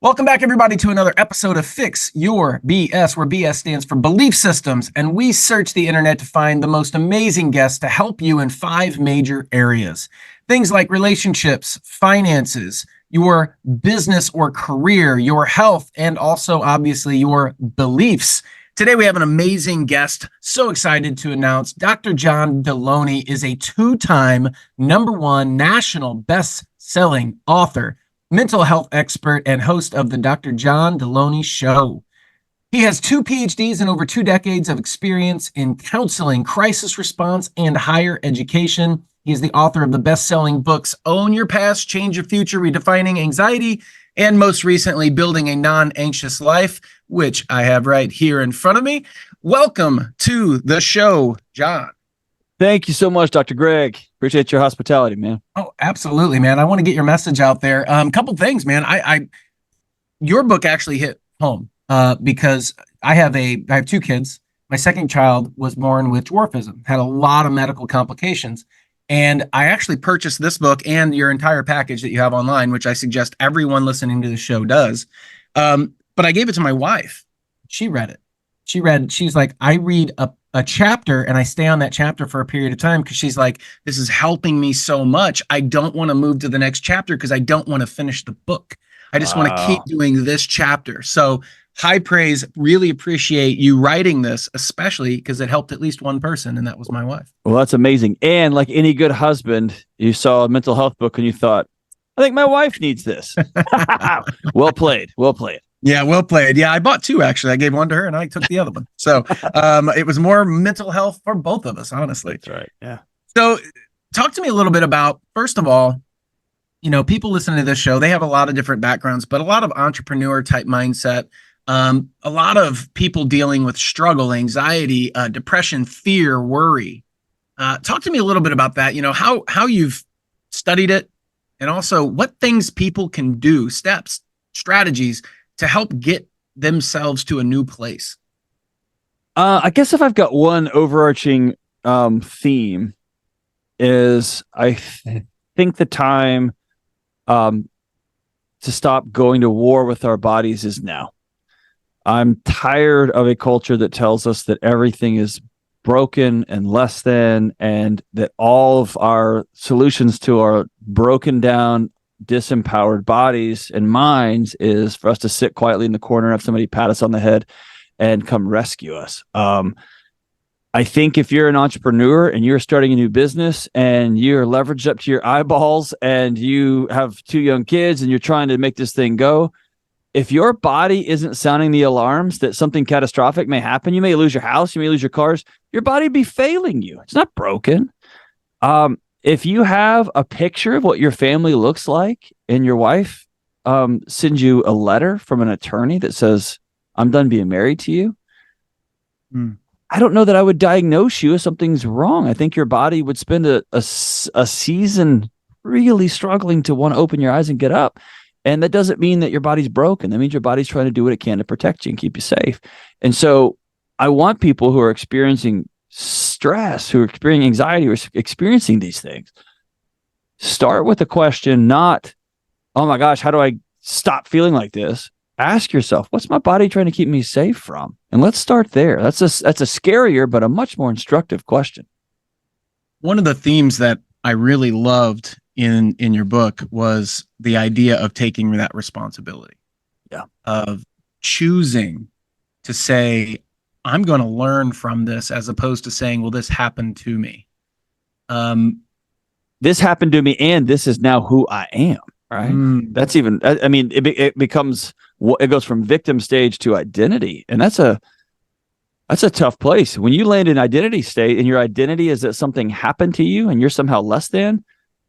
Welcome back, everybody, to another episode of Fix Your BS, where BS stands for belief systems, and we search the internet to find the most amazing guests to help you in 5 major areas. Things like relationships, finances, your business or career, your health, and also, obviously, your beliefs. Today, we have an amazing guest. So excited to announce Dr. John Delony is a 2-time #1 national best-selling author, mental health expert, and host of the Dr. John Delony Show. He has 2 PhDs and over 2 decades of experience in counseling, crisis response, and higher education. He is the author of the best-selling books, Own Your Past, Change Your Future, Redefining Anxiety, and most recently, Building a Non-Anxious Life, which I have right here in front of me. Welcome to the show, John. Thank you so much, Dr. Greg. Appreciate your hospitality, man. Oh, absolutely, man. I want to get your message out there. Couple things, man. Your book actually hit home because I have 2 kids. My second child was born with dwarfism, had a lot of medical complications. And I actually purchased this book and your entire package that you have online, which I suggest everyone listening to the show does. But I gave it to my wife. She read it. She's like, I read a chapter and I stay on that chapter for a period of time because she's like, this is helping me so much. I don't want to move to the next chapter because I don't want to finish the book. I just want to keep doing this chapter. So high praise. Really appreciate you writing this, especially because it helped at least one person, and that was my wife. Well, that's amazing. And like any good husband, you saw a mental health book and you thought, I think my wife needs this. Well played. Well played. Yeah, well played. Yeah, I bought 2, actually. I gave one to her and I took the other one. So it was more mental health for both of us, honestly. That's right. Yeah. So talk to me a little bit about, first of all, people listening to this show, they have a lot of different backgrounds, but a lot of entrepreneur type mindset, a lot of people dealing with struggle, anxiety, depression, fear, worry. Talk to me a little bit about that, how you've studied it, and also what things people can do, steps, strategies to help get themselves to a new place. I guess if I've got one overarching theme is think the time to stop going to war with our bodies is now. I'm tired of a culture that tells us that everything is broken and less than, and that all of our solutions to our broken down, disempowered bodies and minds is for us to sit quietly in the corner and have somebody pat us on the head and come rescue us. I think if you're an entrepreneur and you're starting a new business and you're leveraged up to your eyeballs and you have 2 young kids and you're trying to make this thing go, if your body isn't sounding the alarms that something catastrophic may happen, you may lose your house, you may lose your cars, your body be failing you. It's not broken. If you have a picture of what your family looks like and your wife sends you a letter from an attorney that says, I'm done being married to you, I don't know that I would diagnose you if something's wrong. I think your body would spend a season really struggling to want to open your eyes and get up. And that doesn't mean that your body's broken. That means your body's trying to do what it can to protect you and keep you safe. And so I want people who are experiencing stress, who are experiencing anxiety, who are experiencing these things, start with a question, not, oh my gosh, how do I stop feeling like this? Ask yourself, what's my body trying to keep me safe from? And let's start there. That's a scarier, but a much more instructive question. One of the themes that I really loved in your book was the idea of taking that responsibility. Yeah. Of choosing to say, I'm going to learn from this, as opposed to saying, well, this happened to me. This happened to me, and this is now who I am. Right. That's even, I mean, it becomes, it goes from victim stage to identity. And that's a tough place. When you land in identity state and your identity is that something happened to you and you're somehow less than,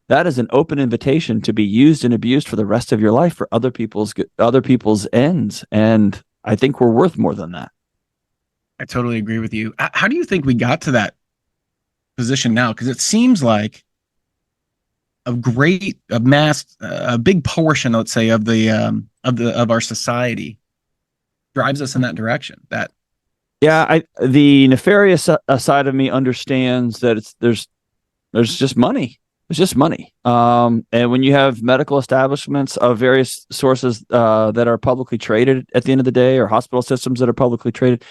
that is an open invitation to be used and abused for the rest of your life for other people's ends. And I think we're worth more than that. I totally agree with you. How do you think we got to that position now? Because it seems like a big portion, let's say, of our society drives us in that direction. The nefarious side of me understands that there's just money. It's just money. And when you have medical establishments of various sources that are publicly traded at the end of the day, or hospital systems that are publicly traded,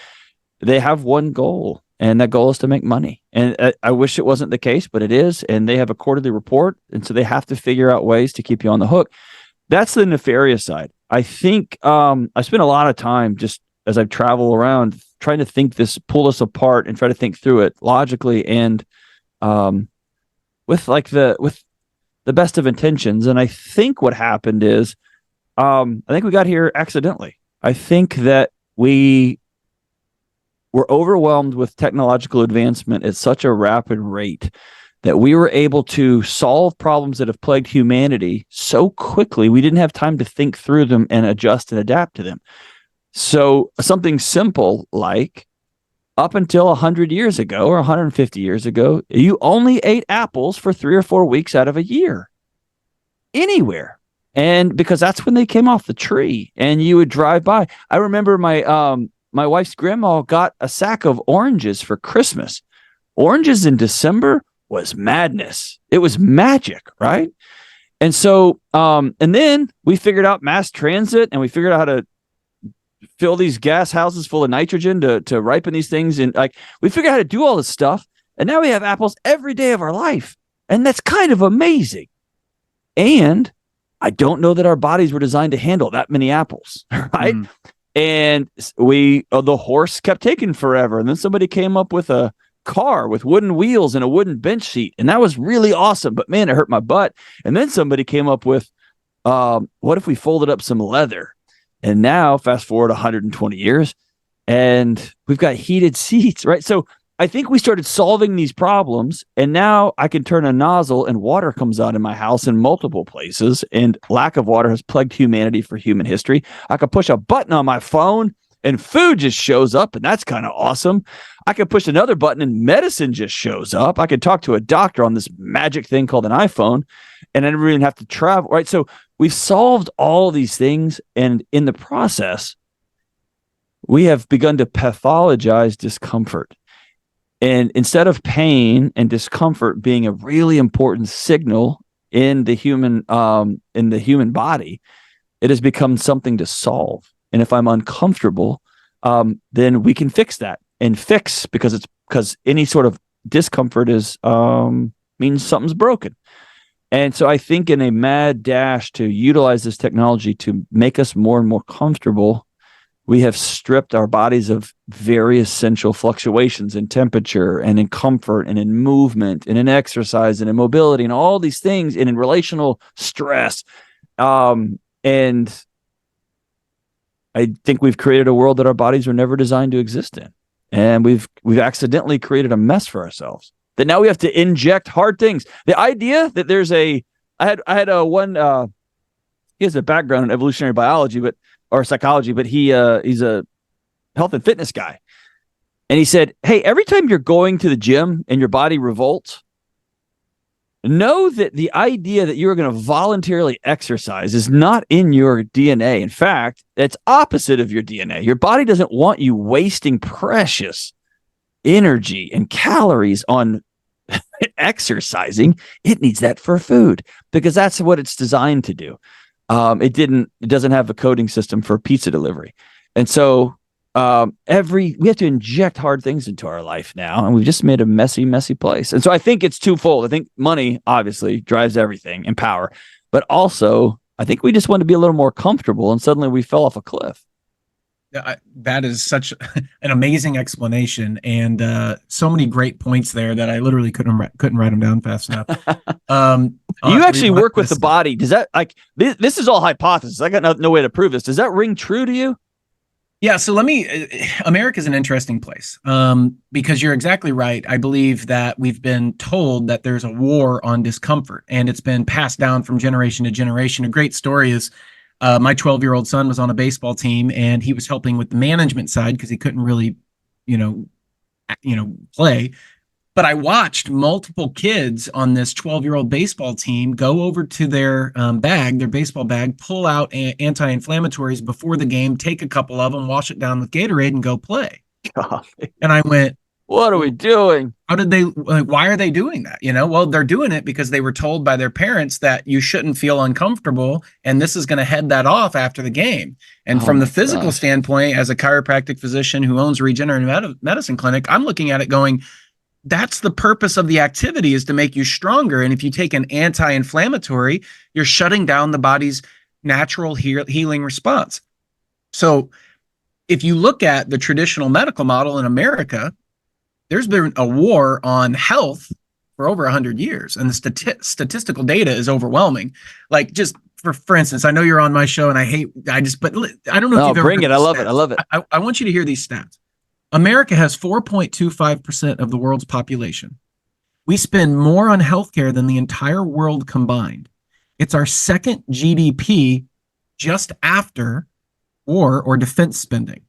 they have one goal, and that goal is to make money. And I wish it wasn't the case, but it is. And they have a quarterly report, and so they have to figure out ways to keep you on the hook. That's the nefarious side. I think I spent a lot of time just as I travel around trying to pull this apart and try to think through it logically and with the best of intentions. And I think what happened is I think we got here accidentally. I think that we were overwhelmed with technological advancement at such a rapid rate that we were able to solve problems that have plagued humanity so quickly, we didn't have time to think through them and adjust and adapt to them. So something simple like up until 100 years ago or 150 years ago, you only ate apples for 3 or 4 weeks out of a year anywhere. And because that's when they came off the tree and you would drive by. I remember my wife's grandma got a sack of oranges for Christmas. Oranges in December was madness. It was magic, right? And so, and then we figured out mass transit, and we figured out how to fill these gas houses full of nitrogen to ripen these things. And like, we figured out how to do all this stuff. And now we have apples every day of our life. And that's kind of amazing. And I don't know that our bodies were designed to handle that many apples, right? Mm. And the horse kept taking forever. And then somebody came up with a car with wooden wheels and a wooden bench seat. And that was really awesome. But man, it hurt my butt. And then somebody came up with, what if we folded up some leather? And now fast forward 120 years and we've got heated seats, right? So I think we started solving these problems, and now I can turn a nozzle and water comes out in my house in multiple places, and lack of water has plagued humanity for human history. I could push a button on my phone and food just shows up, and that's kind of awesome. I could push another button and medicine just shows up. I could talk to a doctor on this magic thing called an iPhone, and I never even have to travel, right? So we've solved all these things, and in the process, we have begun to pathologize discomfort. And instead of pain and discomfort being a really important signal in the human body, it has become something to solve. And if I'm uncomfortable, then we can fix that. And fix because any sort of discomfort is means something's broken. And so I think in a mad dash to utilize this technology to make us more and more comfortable, we have stripped our bodies of very essential fluctuations in temperature and in comfort and in movement and in exercise and in mobility and all these things and in relational stress. And I think we've created a world that our bodies were never designed to exist in. And we've accidentally created a mess for ourselves that now we have to inject hard things. The idea that there's I had one, he has a background in evolutionary biology, or psychology, but he's a health and fitness guy. And he said, hey, every time you're going to the gym and your body revolts, know that the idea that you're going to voluntarily exercise is not in your DNA. In fact, it's opposite of your DNA. Your body doesn't want you wasting precious energy and calories on exercising. It needs that for food because that's what it's designed to do. It doesn't have a coding system for pizza delivery. And so we have to inject hard things into our life now, and we've just made a messy, messy place. And so I think it's twofold. I think money obviously drives everything and power, but also I think we just want to be a little more comfortable, and suddenly we fell off a cliff. That is such an amazing explanation, and so many great points there that I literally couldn't write them down fast enough. You actually work with the body. Does that this is all hypothesis? I got no way to prove this. Does that ring true to you? Yeah. So America is an interesting place because you're exactly right. I believe that we've been told that there's a war on discomfort, and it's been passed down from generation to generation. A great story is my 12-year-old son was on a baseball team, and he was helping with the management side because he couldn't really, play. But I watched multiple kids on this 12-year-old baseball team go over to their baseball bag, pull out anti-inflammatories before the game, take a couple of them, wash it down with Gatorade, and go play. God. And I went, What are we doing? How did they, like, why are they doing that? Well, they're doing it because they were told by their parents that you shouldn't feel uncomfortable, and this is going to head that off after the game. And from the physical standpoint, as a chiropractic physician who owns a regenerative medicine clinic, I'm looking at it going, that's the purpose of the activity, is to make you stronger. And if you take an anti-inflammatory, you're shutting down the body's natural healing response. So if you look at the traditional medical model in America, there's been a war on health for over 100 years, and the statistical data is overwhelming. Like, just for instance, I know you're on my show, and but I don't know if you've ever bring it. I love it. I love it. I want you to hear these stats. America has 4.25% of the world's population. We spend more on healthcare than the entire world combined. It's our second GDP, just after war or defense spending.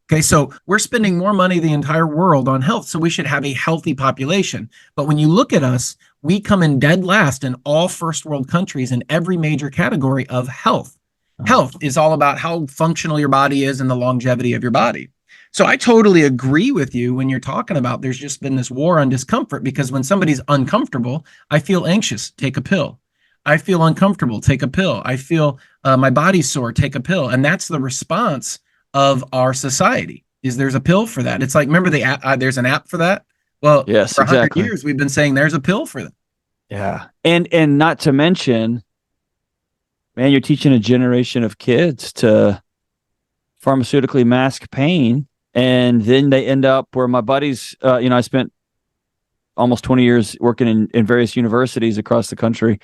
Okay, so we're spending more money than the entire world on health, so we should have a healthy population. But when you look at us, we come in dead last in all first world countries in every major category of health. Health is all about how functional your body is and the longevity of your body. So I totally agree with you when you're talking about there's just been this war on discomfort, because when somebody's uncomfortable, I feel anxious, take a pill. I feel uncomfortable, take a pill. I feel my body's sore, take a pill. And that's the response of our society, is there's a pill for that. It's like, remember the app, there's an app for that? Well, yes, for 100 years, we've been saying there's a pill for that. Yeah. And not to mention, man, you're teaching a generation of kids to pharmaceutically mask pain. And then they end up where my buddies, I spent almost 20 years working in various universities across the country.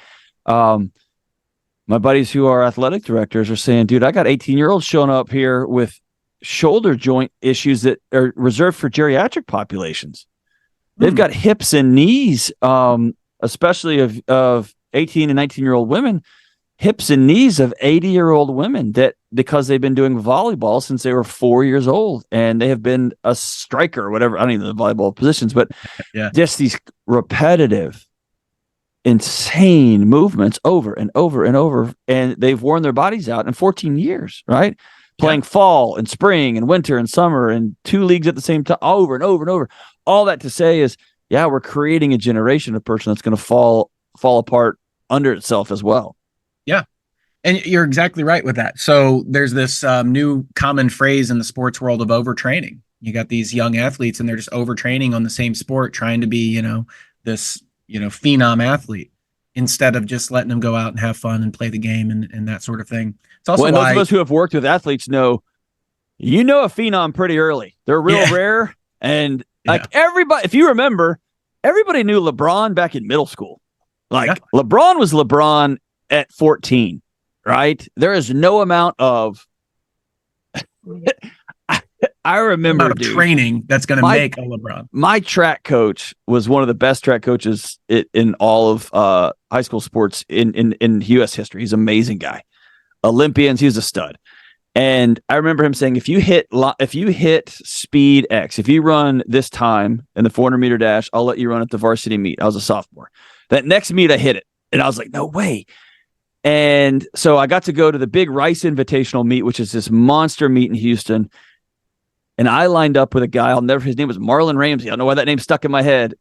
My buddies who are athletic directors are saying, dude, I got 18-year-olds showing up here with shoulder joint issues that are reserved for geriatric populations. They've got hips and knees, especially of 18 and 19-year-old women, hips and knees of 80-year-old women, that because they've been doing volleyball since they were 4 years old, and they have been a striker or whatever. I don't even know the volleyball positions, but just these repetitive, insane movements over and over and over, and they've worn their bodies out in 14 years, right? Playing fall and spring and winter and summer and 2 leagues at the same time, over and over and over. All that to say is, we're creating a generation of person that's going to fall apart under itself as well. Yeah. And you're exactly right with that. So there's this new common phrase in the sports world of overtraining. You got these young athletes, and they're just overtraining on the same sport, trying to be, this phenom athlete, instead of just letting them go out and have fun and play the game and that sort of thing. It's also those of us who have worked with athletes know, a phenom pretty early. They're real rare. And everybody, if you remember, everybody knew LeBron back in middle school. LeBron was LeBron at 14, right? There is no amount of I remember training that's going to make a LeBron. My track coach was one of the best track coaches in all of high school sports in U.S. history. He's an amazing guy. Olympians, he's a stud. And I remember him saying, if you hit speed X, if you run this time in the 400-meter dash, I'll let you run at the varsity meet. I was a sophomore. That next meet, I hit it. And I was like, no way. And so I got to go to the big Rice Invitational meet, which is this monster meet in Houston. And I lined up with a guy, his name was Marlon Ramsey. I don't know why that name stuck in my head.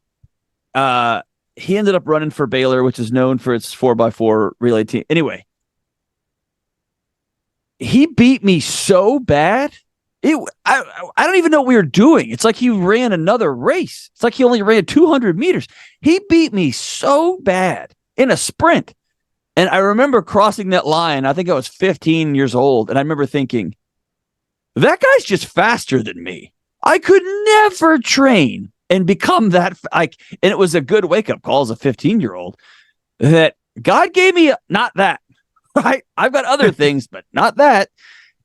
He ended up running for Baylor, which is known for its 4x4 relay team. Anyway, he beat me so bad. I don't even know what we were doing. It's like he ran another race. It's like he only ran 200 meters. He beat me so bad in a sprint. And I remember crossing that line. I think I was 15 years old. And I remember thinking, that guy's just faster than me. I could never train and become that. And it was a good wake-up call as a 15-year-old that God gave me not that, right? I've got other things, but not that.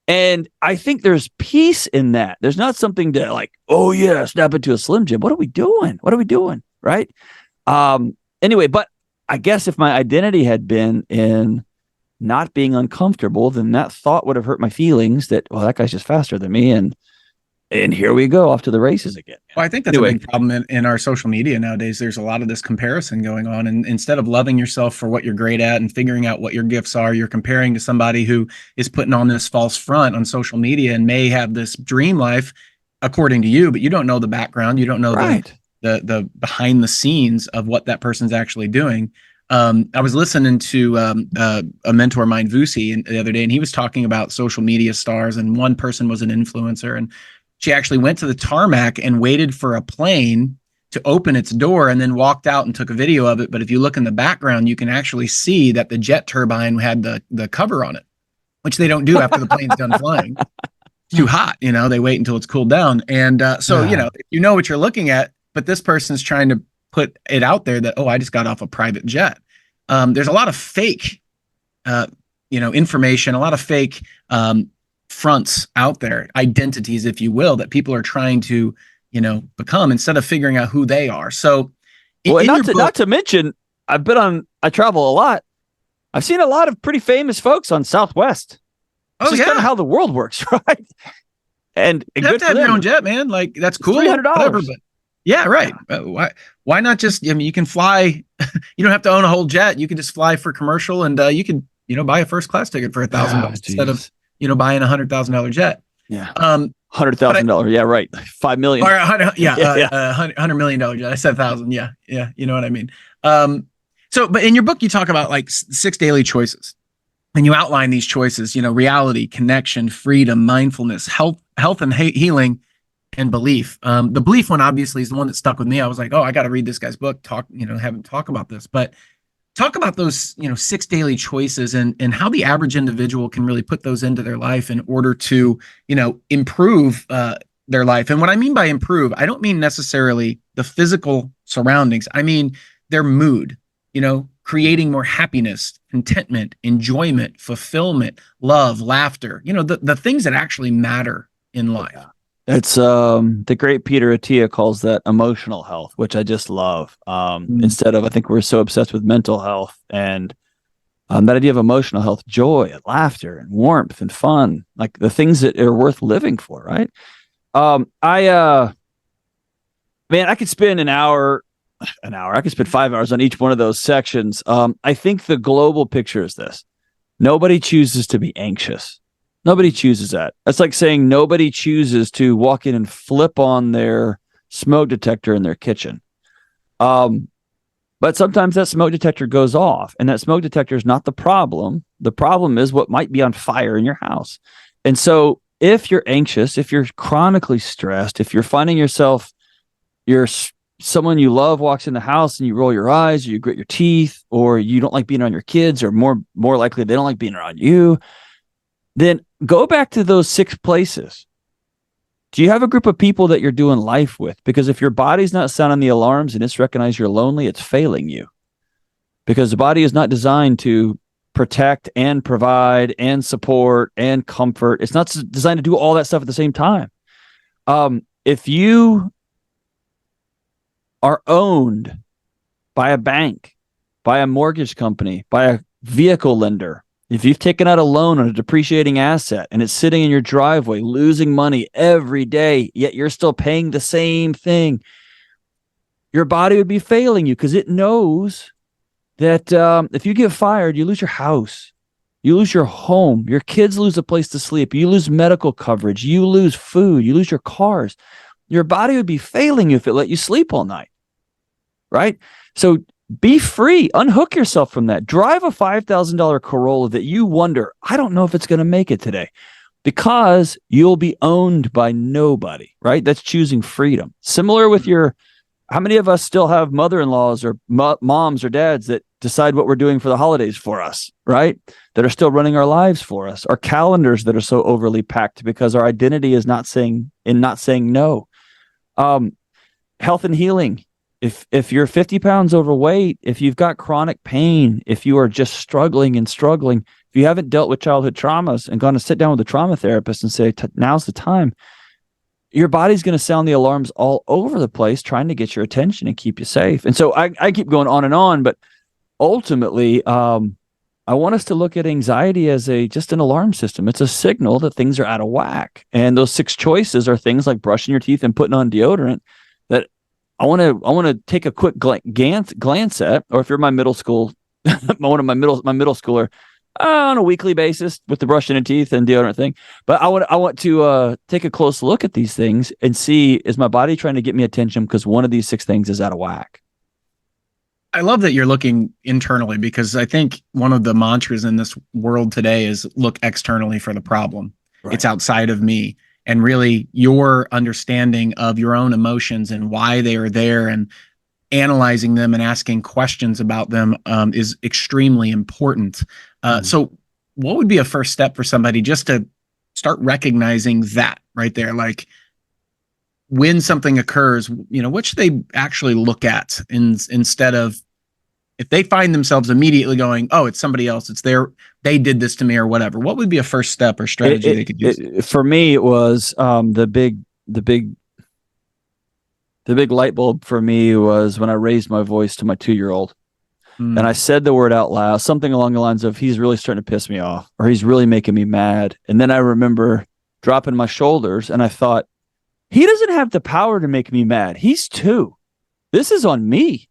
And I think there's peace in that. There's not something to snap into a Slim Jim. What are we doing? Right? Anyway, but I guess if my identity had been in not being uncomfortable, then that thought would have hurt my feelings that, that guy's just faster than me. And here we go off to the races again. Well, I think that's a big problem in our social media nowadays. There's a lot of this comparison going on. And instead of loving yourself for what you're great at and figuring out what your gifts are, you're comparing to somebody who is putting on this false front on social media and may have this dream life. according to you, but you don't know the background. You don't know Right. the behind the scenes of what that person's actually doing. I was listening to a mentor of mine, Vusi, the other day, and he was talking about social media stars, and one person was an influencer, and she actually went to the tarmac and waited for a plane to open its door and then walked out and took a video of it. But if you look in the background, you can actually see that the jet turbine had the cover on it, which they don't do after the plane's done flying. It's too hot, they wait until it's cooled down. And so, if you know what you're looking at, but this person's trying to put it out there that, I just got off a private jet. There's a lot of fake, information, a lot of fake fronts out there, identities, if you will, that people are trying to, become instead of figuring out who they are. So, not to mention, I travel a lot. I've seen a lot of pretty famous folks on Southwest. It's just kind of how the world works, right? And you have to have your own jet, man. Like, that's cool. $300. Whatever, but yeah, right. Why not just, you can fly, you don't have to own a whole jet. You can just fly for commercial, and you can, buy a first class ticket for $1,000 instead of, buying $100,000 jet. Yeah. $100,000. Yeah, right. 5 million. Or $100 million jet. I said 1,000. Yeah. Yeah. You know what I mean? But in your book, you talk about like 6 daily choices, and you outline these choices, reality, connection, freedom, mindfulness, health and healing, and belief. The belief one obviously is the one that stuck with me. I was like, I got to read this guy's book, have him talk about this, but talk about those, 6 daily choices and how the average individual can really put those into their life in order to, improve their life. And what I mean by improve, I don't mean necessarily the physical surroundings. I mean their mood, creating more happiness, contentment, enjoyment, fulfillment, love, laughter, the things that actually matter in life. It's the great Peter Attia calls that emotional health, which I just love. Instead of, I think we're so obsessed with mental health, and that idea of emotional health, joy and laughter and warmth and fun, like the things that are worth living for, right? I could spend an hour, I could spend 5 hours on each one of those sections. I think the global picture is this: nobody chooses to be anxious. Nobody chooses that. That's like saying nobody chooses to walk in and flip on their smoke detector in their kitchen. But sometimes that smoke detector goes off, and that smoke detector is not the problem. The problem is what might be on fire in your house. And so if you're anxious, if you're chronically stressed, if you're finding yourself, someone you love walks in the house and you roll your eyes, or you grit your teeth, or you don't like being around your kids, or more likely they don't like being around you, then go back to those 6 places. Do you have a group of people that you're doing life with? Because if your body's not sounding the alarms and it's recognized you're lonely, it's failing you. Because the body is not designed to protect and provide and support and comfort. It's not designed to do all that stuff at the same time. If you are owned by a bank, by a mortgage company, by a vehicle lender, if you've taken out a loan on a depreciating asset and it's sitting in your driveway, losing money every day, yet you're still paying the same thing, your body would be failing you, because it knows that if you get fired, you lose your house, you lose your home, your kids lose a place to sleep, you lose medical coverage, you lose food, you lose your cars. Your body would be failing you if it let you sleep all night, right? So be free. Unhook yourself from that. Drive a $5,000 Corolla that you wonder, I don't know if it's going to make it today, because you'll be owned by nobody, right? That's choosing freedom. Similar with how many of us still have mother-in-laws or moms or dads that decide what we're doing for the holidays for us, right? That are still running our lives for us. Our calendars that are so overly packed because our identity is not saying no. Health and healing. If you're 50 pounds overweight, if you've got chronic pain, if you are just struggling, if you haven't dealt with childhood traumas and gone to sit down with a trauma therapist and say, now's the time, your body's going to sound the alarms all over the place, trying to get your attention and keep you safe. And so I keep going on, but ultimately, I want us to look at anxiety as just an alarm system. It's a signal that things are out of whack. And those 6 choices are things like brushing your teeth and putting on deodorant that I want to take a quick glance at. Or if you're my middle school, my middle schooler, On a weekly basis with the brushing of teeth and deodorant thing. But I want to take a close look at these things and see, is my body trying to get me attention because one of these 6 things is out of whack? I love that you're looking internally, because I think one of the mantras in this world today is look externally for the problem. Right. It's outside of me. And really your understanding of your own emotions and why they are there and analyzing them and asking questions about them is extremely important. So what would be a first step for somebody just to start recognizing that right there? Like, when something occurs, what should they actually look at instead of, if they find themselves immediately going, oh, it's somebody else, they did this to me or whatever, what would be a first step or strategy they could use? For me, it was the big light bulb for me was when I raised my voice to my 2-year-old. And I said the word out loud, something along the lines of, he's really starting to piss me off, or he's really making me mad. And then I remember dropping my shoulders and I thought, he doesn't have the power to make me mad. He's 2. This is on me.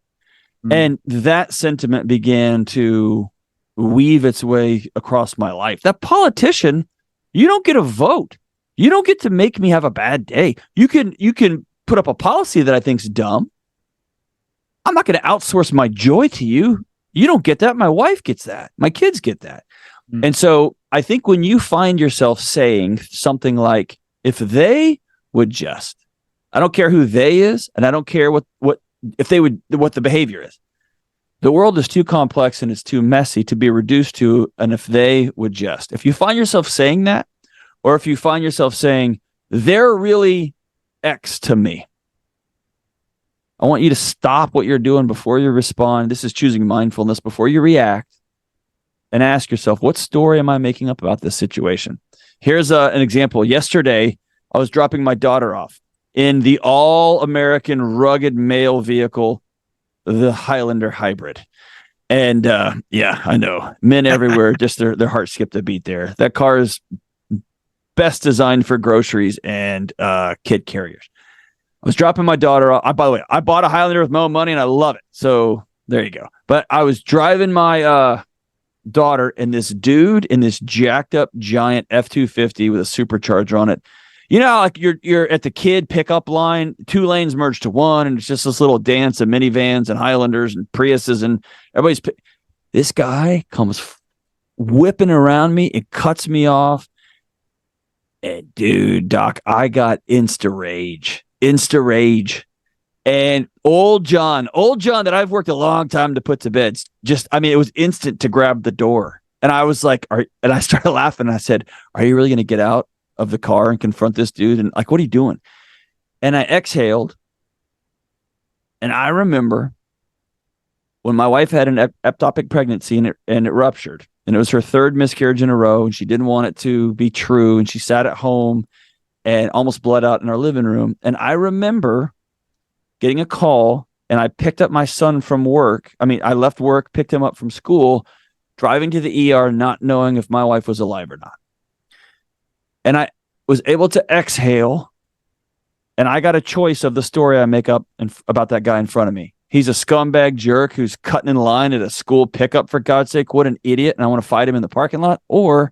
And that sentiment began to weave its way across my life. That politician, you don't get a vote. You don't get to make me have a bad day. You can put up a policy that I think's dumb. I'm not going to outsource my joy to you. You don't get that. My wife gets that. My kids get that. And so I think when you find yourself saying something like, if they would just, I don't care who they is, and I don't care what the behavior is. The world is too complex and it's too messy to be reduced to an if they would just. If you find yourself saying that, or if you find yourself saying, they're really X to me, I want you to stop what you're doing before you respond. This is choosing mindfulness before you react, and ask yourself, what story am I making up about this situation? Here's an example. Yesterday, I was dropping my daughter off in the all-American rugged male vehicle, the Highlander Hybrid. And yeah, I know. Men everywhere, just their heart skipped a beat there. That car is best designed for groceries and kid carriers. I was dropping my daughter off. By the way, I bought a Highlander with my own money and I love it. So there you go. But I was driving my daughter and this dude in this jacked up giant F-250 with a supercharger on it. Like you're at the kid pickup line, 2 lanes merged to one, and it's just this little dance of minivans and Highlanders and Priuses, and everybody's. This guy comes whipping around me. It cuts me off. And dude, Doc, I got insta rage. And old John that I've worked a long time to put to bed, it was instant to grab the door. And I was like, and I started laughing. And I said, are you really going to get out of the car and confront this dude? And like, what are you doing? And I exhaled. And I remember when my wife had an ectopic pregnancy and it ruptured, and it was her 3rd miscarriage in a row, and she didn't want it to be true. And she sat at home and almost bled out in our living room. And I remember getting a call, and I picked up my son from work. I left work, picked him up from school, driving to the ER, not knowing if my wife was alive or not. And I was able to exhale, and I got a choice of the story I make up about that guy in front of me. He's a scumbag jerk who's cutting in line at a school pickup, for God's sake. What an idiot. And I want to fight him in the parking lot. Or,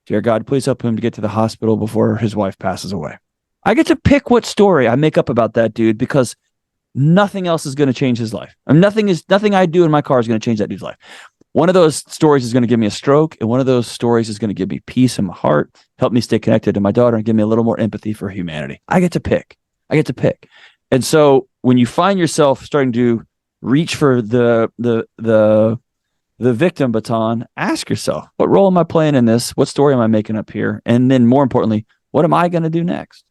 dear God, please help him to get to the hospital before his wife passes away. I get to pick what story I make up about that dude, because nothing else is going to change his life. Nothing I do in my car is going to change that dude's life. One of those stories is going to give me a stroke, and one of those stories is going to give me peace in my heart, help me stay connected to my daughter, and give me a little more empathy for humanity. I get to pick. And so when you find yourself starting to reach for the victim baton, ask yourself, what role am I playing in this? What story am I making up here? And then more importantly, what am I going to do next?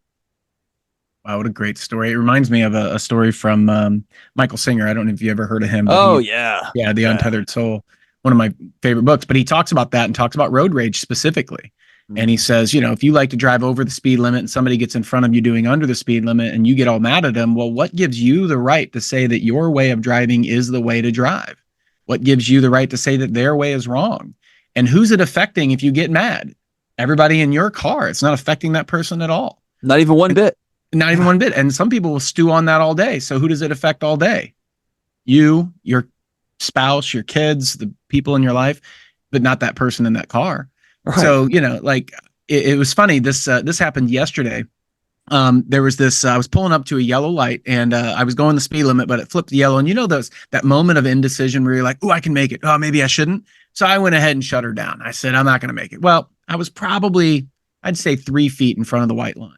Wow, what a great story. It reminds me of a story from Michael Singer. I don't know if you ever heard of him. Yeah. The Untethered Soul. One of my favorite books, but he talks about that and talks about road rage specifically. And he says, if you like to drive over the speed limit and somebody gets in front of you doing under the speed limit and you get all mad at them, well, what gives you the right to say that your way of driving is the way to drive? What gives you the right to say that their way is wrong? And who's it affecting if you get mad? Everybody in your car. It's not affecting that person at all. Not even one bit. Not even one bit. And some people will stew on that all day. So who does it affect all day? You, your spouse, your kids, the people in your life. but not that person in that car. Right. So, like it was funny. This happened yesterday. There was this, I was pulling up to a yellow light and I was going the speed limit, but it flipped yellow. And that moment of indecision where you're like, oh, I can make it. Oh, maybe I shouldn't. So I went ahead and shut her down. I said, I'm not going to make it. Well, I was probably, I'd say 3 feet in front of the white line.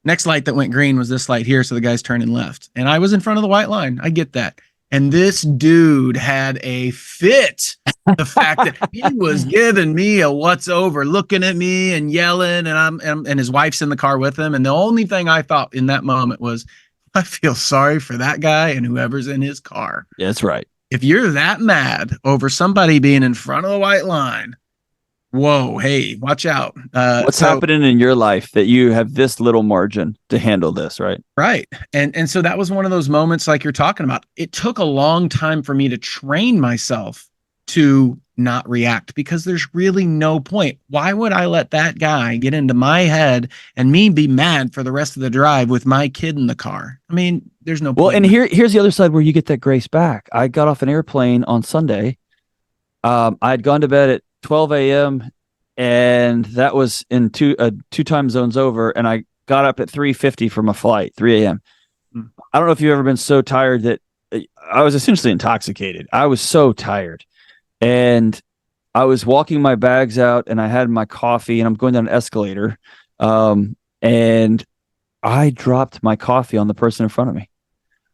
Next light that went green was this light here. So the guy's turning left and I was in front of the white line. I get that. And this dude had a fit. The fact that he was giving me a what's over, looking at me and yelling, and his wife's in the car with him. And the only thing I thought in that moment was, I feel sorry for that guy and whoever's in his car. Yeah, that's right. If you're that mad over somebody being in front of the white line, whoa, hey, watch out. What's happening in your life that you have this little margin to handle this, right? Right. And so that was one of those moments like you're talking about. It took a long time for me to train myself to not react because there's really no point. Why would I let that guy get into my head and me be mad for the rest of the drive with my kid in the car? I mean, there's no point. Well, and here's the other side where you get that grace back. I got off an airplane on Sunday. I'd gone to bed at 12 a.m. and that was in two time zones over. And I got up at 3:50 for my flight, 3 a.m. I don't know if you've ever been so tired that I was essentially intoxicated. I was so tired. And I was walking my bags out and I had my coffee and I'm going down an escalator. And I dropped my coffee on the person in front of me.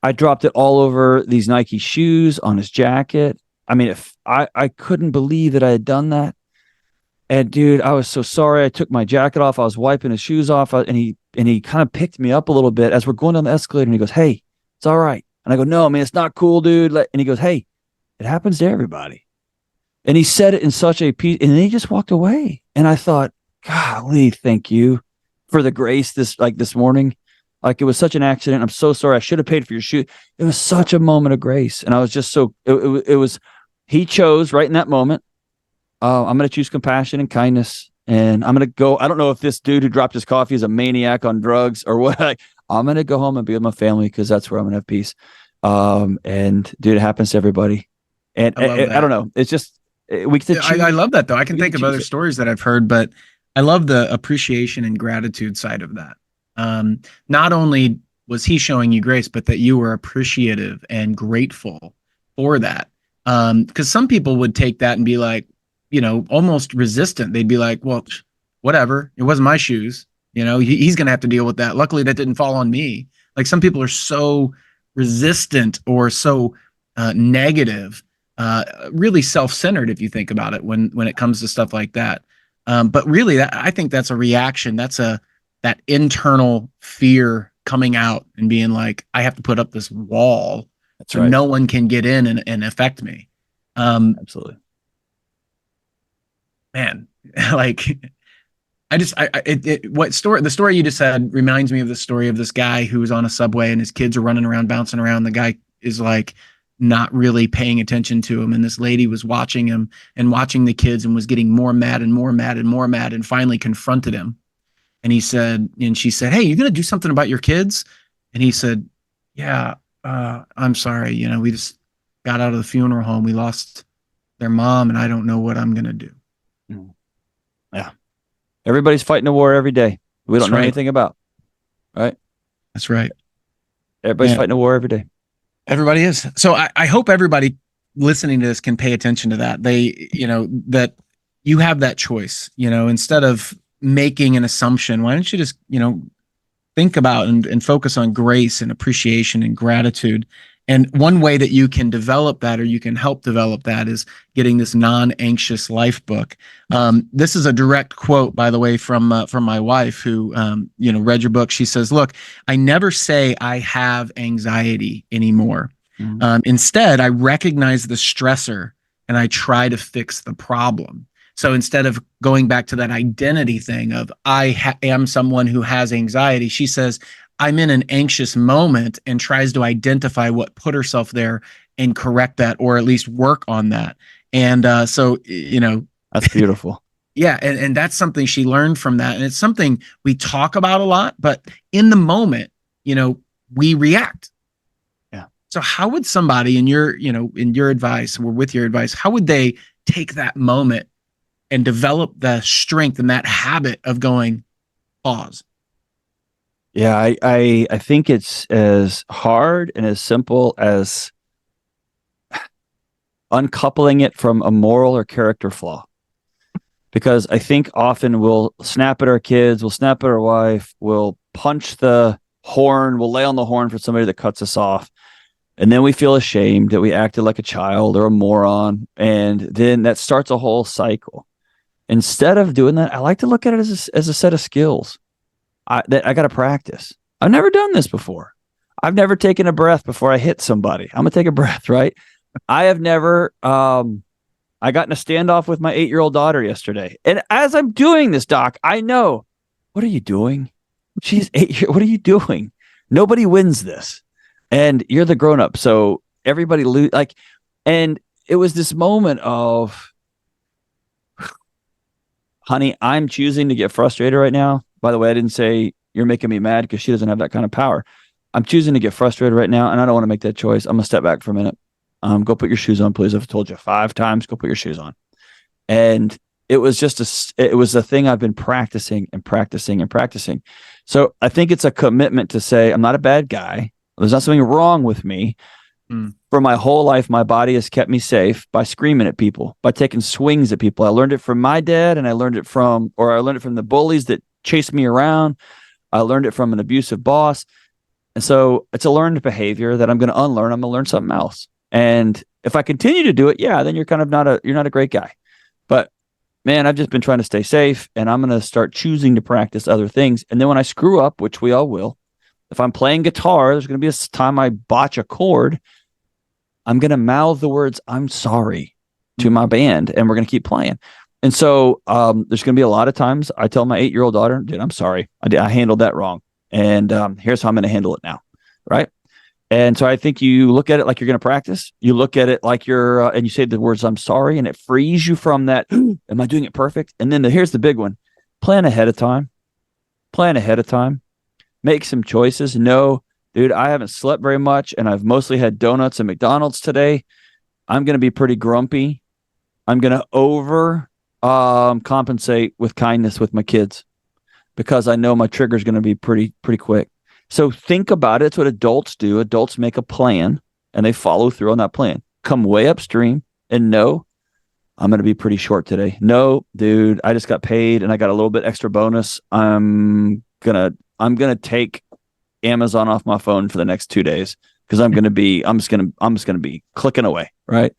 I dropped it all over these Nike shoes, on his jacket. I mean, I couldn't believe that I had done that. And dude, I was so sorry. I took my jacket off. I was wiping his shoes off and he kind of picked me up a little bit as we're going down the escalator and he goes, "Hey, it's all right." And I go, "No, man, it's not cool, dude." And he goes, "Hey, it happens to everybody." And he said it in such a peace, and then he just walked away. And I thought, golly, thank you for the grace this morning. Like it was such an accident. I'm so sorry. I should have paid for your shoe. It was such a moment of grace. And I was just it was, he chose right in that moment. I'm going to choose compassion and kindness. And I'm going to go. I don't know if this dude who dropped his coffee is a maniac on drugs or what. I'm going to go home and be with my family because that's where I'm going to have peace. And dude, it happens to everybody. And I don't know. It's just, I love that though. I can think of other stories that I've heard, but I love the appreciation and gratitude side of that. Not only was he showing you grace, but that you were appreciative and grateful for that. Because some people would take that and be like, almost resistant. They'd be like, well, whatever. It wasn't my shoes. He's going to have to deal with that. Luckily, that didn't fall on me. Like some people are so resistant or so negative. Really self-centered if you think about it when it comes to stuff like that. But really I think that's a reaction. That's that internal fear coming out and being like, I have to put up this wall so no one can get in and affect me. Absolutely. Man, like the story you just said reminds me of the story of this guy who was on a subway and his kids are running around, bouncing around. The guy is like, not really paying attention to him. And this lady was watching him and watching the kids and was getting more mad and more mad and more mad and finally confronted him. And she said, "Hey, you going to do something about your kids?" And he said, "Yeah, I'm sorry. We just got out of the funeral home. We lost their mom and I don't know what I'm going to do." Yeah. Everybody's fighting a war every day. We don't know anything about. Right. That's right. Everybody's fighting a war every day. Everybody is. So I hope everybody listening to this can pay attention to that. That you have that choice, instead of making an assumption, why don't you just, think about and focus on grace and appreciation and gratitude. And one way that you can develop that, or you can help develop that, is getting this non-anxious life book. This is a direct quote, by the way, from my wife, who read your book. She says, "Look, I never say I have anxiety anymore. Instead, I recognize the stressor and I try to fix the problem." So instead of going back to that identity thing of I am someone who has anxiety, she says, I'm in an anxious moment, and tries to identify what put herself there and correct that, or at least work on that. And so, that's beautiful. Yeah. And that's something she learned from that. And it's something we talk about a lot, but in the moment, we react. Yeah. So how would somebody in your advice, or with your advice, how would they take that moment and develop the strength and that habit of going, pause. Yeah, I think it's as hard and as simple as uncoupling it from a moral or character flaw. Because I think often we'll snap at our kids, we'll snap at our wife, we'll punch the horn, we'll lay on the horn for somebody that cuts us off. And then we feel ashamed that we acted like a child or a moron. And then that starts a whole cycle. Instead of doing that, I like to look at it as a set of skills that I got to practice. I've never done this before. I've never taken a breath before I hit somebody. I'm going to take a breath, right? I have never, I got in a standoff with my 8-year-old daughter yesterday. And as I'm doing this, Doc, I know, what are you doing? She's 8 years. What are you doing? Nobody wins this. And you're the grown up. So everybody and it was this moment of, honey, I'm choosing to get frustrated right now. By the way, I didn't say you're making me mad because she doesn't have that kind of power. I'm choosing to get frustrated right now, and I don't want to make that choice. I'm going to step back for a minute. Go put your shoes on, please. I've told you 5 times, go put your shoes on. And it was just it was a thing I've been practicing and practicing and practicing. So I think it's a commitment to say, I'm not a bad guy. There's not something wrong with me. For my whole life, my body has kept me safe by screaming at people, by taking swings at people. I learned it from my dad, and I learned it from the bullies that chased me around. I learned it from an abusive boss. And so it's a learned behavior that I'm going to unlearn. I'm going to learn something else. And if I continue to do it, yeah, then you're kind of you're not a great guy. But man, I've just been trying to stay safe, and I'm going to start choosing to practice other things. And then when I screw up, which we all will, if I'm playing guitar, there's going to be a time I botch a chord. I'm going to mouth the words, I'm sorry, to my band, and we're going to keep playing. And so there's going to be a lot of times I tell my 8-year-old daughter, dude, I'm sorry. I handled that wrong. And here's how I'm going to handle it now. Right. And so I think you look at it like you're going to practice. You look at it like you're, and you say the words, I'm sorry, and it frees you from that. Am I doing it perfect? And then here's the big one. Plan ahead of time. Make some choices. No, dude, I haven't slept very much, and I've mostly had donuts and McDonald's today. I'm going to be pretty grumpy. I'm going to compensate with kindness with my kids because I know my trigger is going to be pretty quick. So think about it. It's what adults do. Adults make a plan, and they follow through on that plan. Come way upstream and no, I'm going to be pretty short today. No, dude, I just got paid and I got a little bit extra bonus. I'm going to take Amazon off my phone for the next 2 days because I'm just going to be clicking away. Right.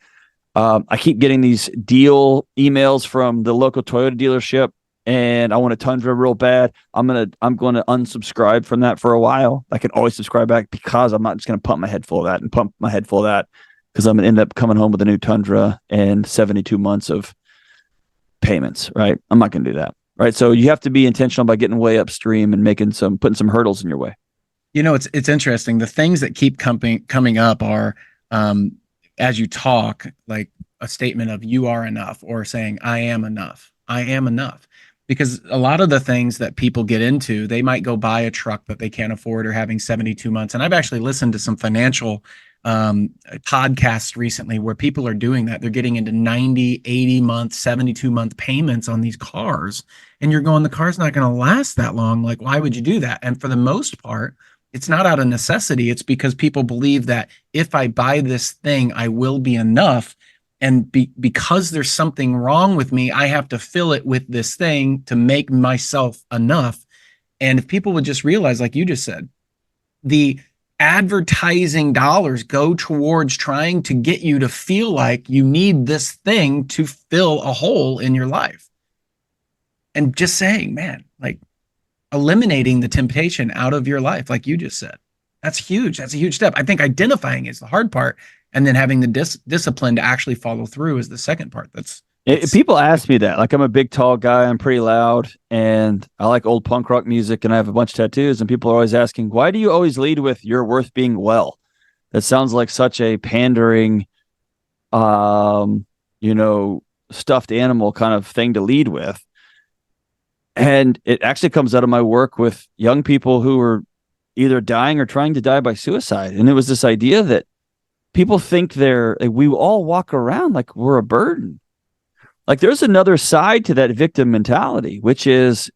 I keep getting these deal emails from the local Toyota dealership, and I want a Tundra real bad. I'm going to unsubscribe from that for a while. I can always subscribe back because I'm not just going to pump my head full of that because I'm going to end up coming home with a new Tundra and 72 months of payments. Right. I'm not going to do that. Right. So you have to be intentional by getting way upstream and putting some hurdles in your way. You know, it's interesting. The things that keep coming up are, as you talk, like a statement of you are enough, or saying I am enough. Because a lot of the things that people get into, they might go buy a truck that they can't afford or having 72 months. And I've actually listened to some financial podcasts recently where people are doing that. They're getting into 90, 80 month, 72 month payments on these cars. And you're going, the car's not going to last that long. Like, why would you do that? And for the most part, it's not out of necessity. It's because people believe that if I buy this thing, I will be enough. And because there's something wrong with me, I have to fill it with this thing to make myself enough. And if people would just realize, like you just said, the advertising dollars go towards trying to get you to feel like you need this thing to fill a hole in your life. And just saying, man, like eliminating the temptation out of your life, like you just said, that's huge. That's a huge step. I think identifying is the hard part. And then having the discipline to actually follow through is the second part. People ask me that. Like, I'm a big, tall guy. I'm pretty loud, and I like old punk rock music, and I have a bunch of tattoos. And people are always asking, why do you always lead with "you're worth being well"? That sounds like such a pandering, stuffed animal kind of thing to lead with. And it actually comes out of my work with young people who are either dying or trying to die by suicide. And it was this idea that people think we all walk around like we're a burden. Like there's another side to that victim mentality, which is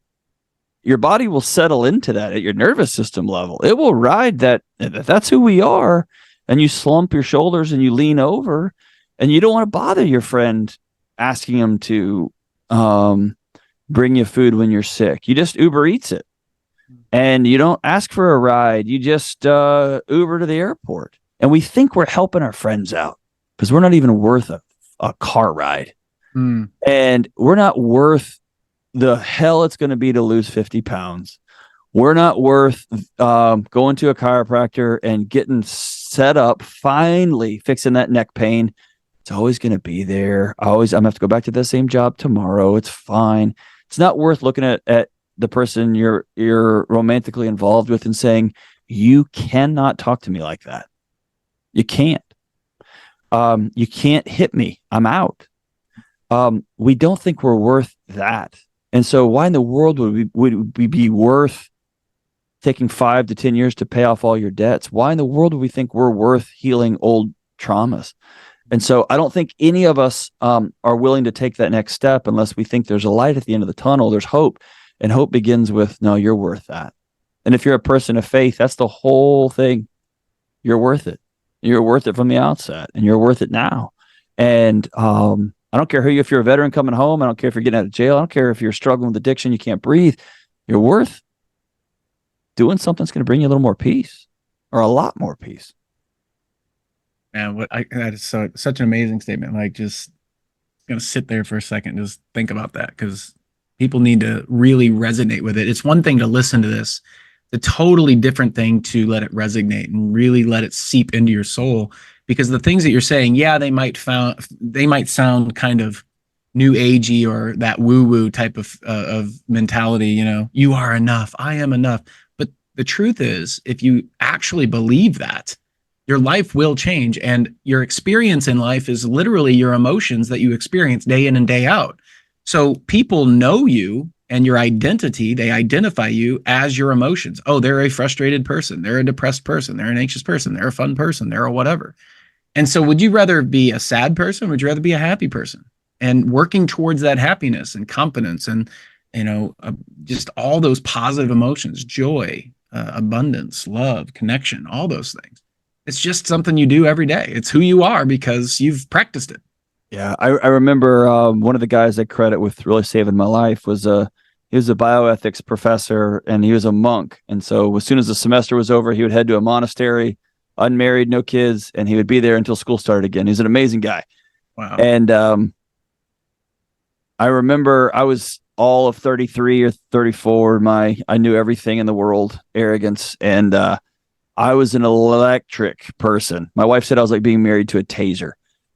your body will settle into that at your nervous system level. It will ride that. That's who we are. And you slump your shoulders and you lean over, and you don't want to bother your friend asking him to bring you food when you're sick. You just Uber Eats it, and you don't ask for a ride. You just Uber to the airport. And we think we're helping our friends out because we're not even worth a car ride. And we're not worth the hell it's going to be to lose 50 pounds. We're not worth going to a chiropractor and getting set up, finally fixing that neck pain. It's always going to be there. I'm going to have to go back to the same job tomorrow. It's fine. It's not worth looking at the person you're romantically involved with and saying, you cannot talk to me like that. You can't. You can't hit me. I'm out. We don't think we're worth that. And so why in the world would we be worth taking 5 to 10 years to pay off all your debts? Why in the world would we think we're worth healing old traumas? And so I don't think any of us are willing to take that next step unless we think there's a light at the end of the tunnel. There's hope. And hope begins with, no, you're worth that. And if you're a person of faith, that's the whole thing. You're worth it. You're worth it from the outset, and you're worth it now. And I don't care if you're a veteran coming home. I don't care if you're getting out of jail. I don't care if you're struggling with addiction, you can't breathe. You're worth doing something that's going to bring you a little more peace, or a lot more peace. Man, that is such an amazing statement. Like, just gonna sit there for a second, just think about that, because people need to really resonate with it. It's one thing to listen to this, it's a totally different thing to let it resonate and really let it seep into your soul. Because the things that you're saying, yeah, they might sound kind of new agey or that woo-woo type of mentality. You know, you are enough, I am enough. But the truth is, if you actually believe that, your life will change, and your experience in life is literally your emotions that you experience day in and day out. So people know you and your identity. They identify you as your emotions. Oh, they're a frustrated person. They're a depressed person. They're an anxious person. They're a fun person. They're a whatever. And so would you rather be a sad person? Would you rather be a happy person? And working towards that happiness and confidence and, just all those positive emotions, joy, abundance, love, connection, all those things. It's just something you do every day. It's who you are because you've practiced it. Yeah, I remember one of the guys I credit with really saving my life was he was a bioethics professor, and he was a monk. And so as soon as the semester was over, he would head to a monastery, unmarried, no kids, and he would be there until school started again. He's an amazing guy. Wow. And I remember I was all of 33 or 34. I knew everything in the world, arrogance, and I was an electric person. My wife said I was like being married to a taser.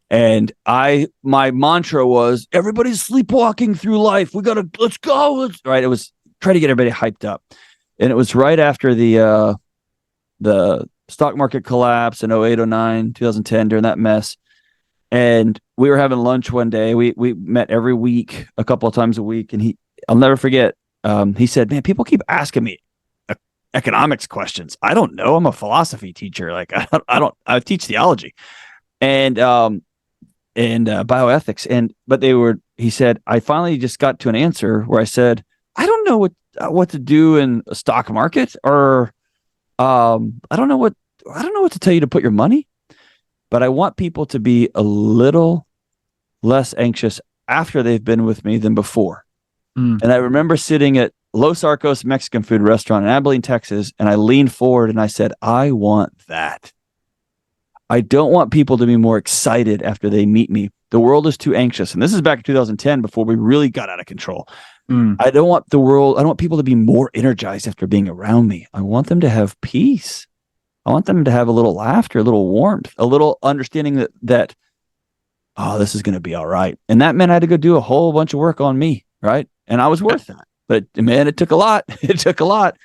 And my mantra was, everybody's sleepwalking through life. Let's go. Right. It was try to get everybody hyped up. And it was right after the stock market collapse in 08, 09, 2010, during that mess. And we were having lunch one day. We met every week, a couple of times a week. And I'll never forget. He said, man, people keep asking me economics questions. I don't know. I'm a philosophy teacher. Like I teach theology and bioethics. But he said, I finally just got to an answer where I said, I don't know what to do in a stock market, or I don't know what to tell you to put your money, but I want people to be a little less anxious after they've been with me than before. And I remember sitting at Los Arcos Mexican food restaurant in Abilene, Texas, and I leaned forward and I said, I want that. I don't want people to be more excited after they meet me. The world is too anxious. And this is back in 2010 before we really got out of control. I don't want people to be more energized after being around me. I want them to have peace. I want them to have a little laughter, a little warmth, a little understanding that oh, this is going to be all right. And that meant I had to go do a whole bunch of work on me. Right. And I was worth that. But man, it took a lot. It took a lot.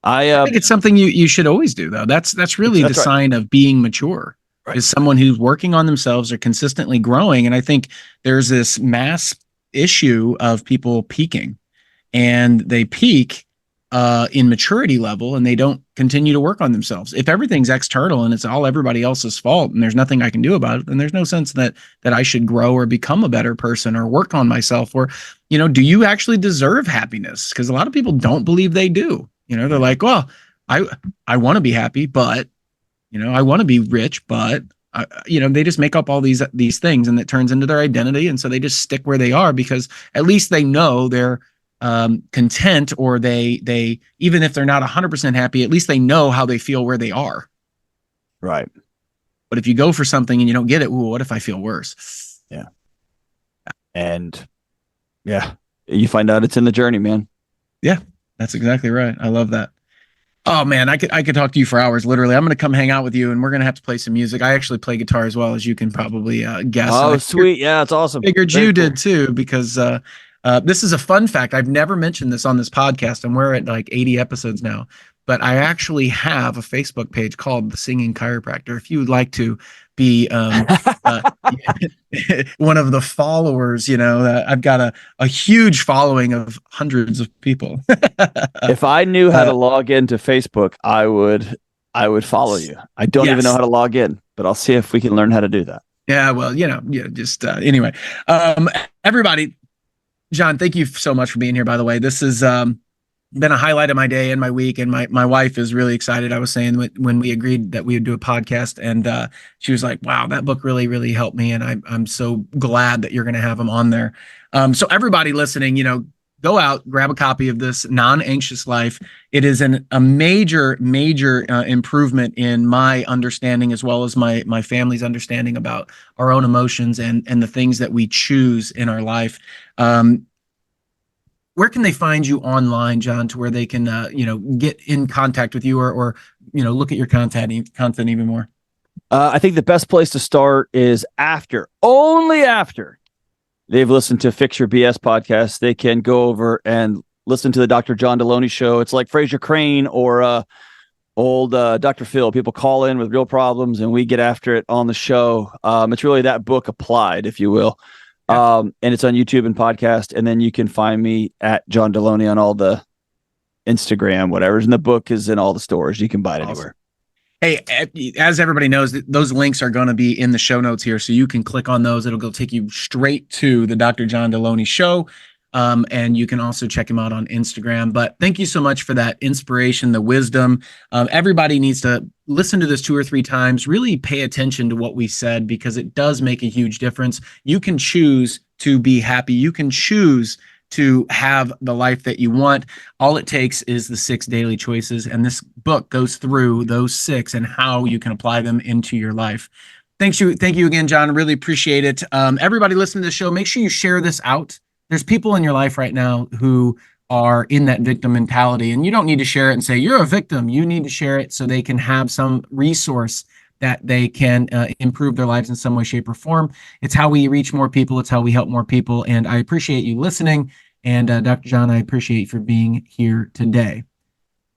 I think it's something you should always do, though. That's really the sign of being mature. Right. Is someone who's working on themselves or consistently growing. And I think there's this mass issue of people peaking, and they peak in maturity level and they don't continue to work on themselves. If everything's external and it's all everybody else's fault and there's nothing I can do about it, then there's no sense that I should grow or become a better person or work on myself. Or, do you actually deserve happiness? Because a lot of people don't believe they do. They're like, well, I want to be happy, but I want to be rich, but they just make up all these things and it turns into their identity. And so they just stick where they are because at least they know they're content, or they even if they're not 100% happy, at least they know how they feel where they are. Right. But if you go for something and you don't get it, what if I feel worse? Yeah. And yeah, you find out it's in the journey, man. Yeah, that's exactly right. I love that. Oh man, I could talk to you for hours. Literally, I'm going to come hang out with you, and we're going to have to play some music. I actually play guitar as well, as you can probably guess. Oh, sweet! Yeah, it's awesome. Figured Very you cool. did too, because this is a fun fact. I've never mentioned this on this podcast, and we're at like 80 episodes now. But I actually have a Facebook page called The Singing Chiropractor. If you would like to be one of the followers, I've got a huge following of hundreds of people. If I knew how to log into Facebook, I would follow you. I don't even know how to log in, but I'll see if we can learn how to do that. Yeah, well, just anyway. Everybody, John, thank you so much for being here, by the way. This is been a highlight of my day and my week, and my wife is really excited. I was saying when we agreed that we would do a podcast, and she was like, wow, that book really, really helped me, and I'm so glad that you're going to have them on there. So everybody listening, go out, grab a copy of this Non-Anxious Life. It is a major improvement in my understanding, as well as my family's understanding about our own emotions and the things that we choose in our life. Where can they find you online, John, to where they can, get in contact with you or look at your content even more? I think the best place to start is only after they've listened to Fix Your BS podcast. They can go over and listen to the Dr. John Delony Show. It's like Fraser Crane or old Dr. Phil. People call in with real problems and we get after it on the show. It's really that book applied, if you will. And it's on YouTube and podcast. And then you can find me at John Delony on all the Instagram, whatever's in the book is in all the stores. You can buy it anywhere. Hey, as everybody knows, those links are going to be in the show notes here. So you can click on those. It'll go take you straight to the Dr. John Delony Show. And you can also check him out on Instagram. But thank you so much for that inspiration, the wisdom. Everybody needs to listen to this 2 or 3 times, really pay attention to what we said, because it does make a huge difference. You can choose to be happy. You can choose to have the life that you want. All it takes is the 6 daily choices. And this book goes through those 6 and how you can apply them into your life. Thank you again, John. I really appreciate it. Everybody listening to the show, make sure you share this out. There's people in your life right now who are in that victim mentality, and you don't need to share it and say you're a victim. You need to share it so they can have some resource that they can improve their lives in some way, shape, or form. It's how we reach more people. It's how we help more people. And I appreciate you listening. And Dr. John, I appreciate you for being here today.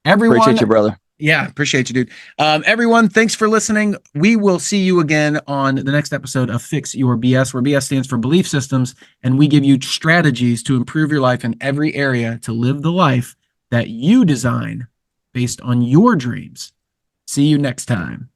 Everyone, appreciate you, brother. Yeah, appreciate you, dude. Everyone, thanks for listening. We will see you again on the next episode of Fix Your BS, where BS stands for belief systems, and we give you strategies to improve your life in every area to live the life that you design based on your dreams. See you next time.